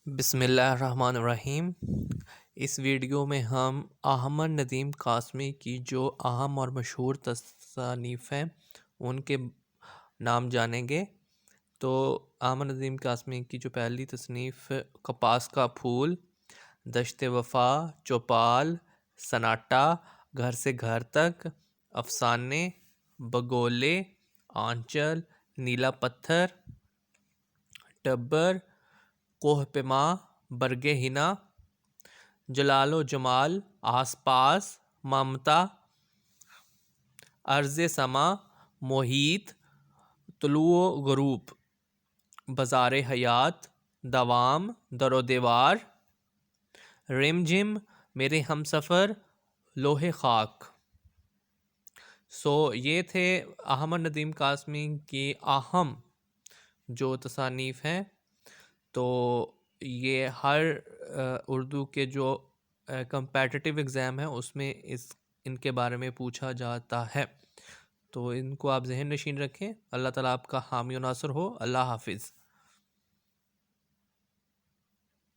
بسم اللہ الرحمن الرحیم۔ اس ویڈیو میں ہم احمد ندیم قاسمی کی جو اہم اور مشہور تصانیف ہیں ان کے نام جانیں گے۔ تو احمد ندیم قاسمی کی جو پہلی تصنیف کپاس کا پھول، دشت وفا، چوپال، سناٹا، گھر سے گھر تک، افسانے، بگولے، آنچل، نیلا پتھر، ٹبر، کوہ پیما، برگ ہنا، جلال و جمال، آس پاس، ممتا، عرض سما، محیط، طلوع و غروب، بازار حیات، دوام، در و دیوار، رم جھم، میرے ہم سفر، لوح خاک۔ یہ تھے احمد ندیم قاسمی کی اہم جو تصانیف ہیں۔ تو یہ ہر اردو کے جو کمپیٹیٹیو ایگزام ہیں اس میں ان کے بارے میں پوچھا جاتا ہے، تو ان کو آپ ذہن نشین رکھیں۔ اللہ تعالیٰ آپ کا حامی و ناصر ہو۔ اللہ حافظ۔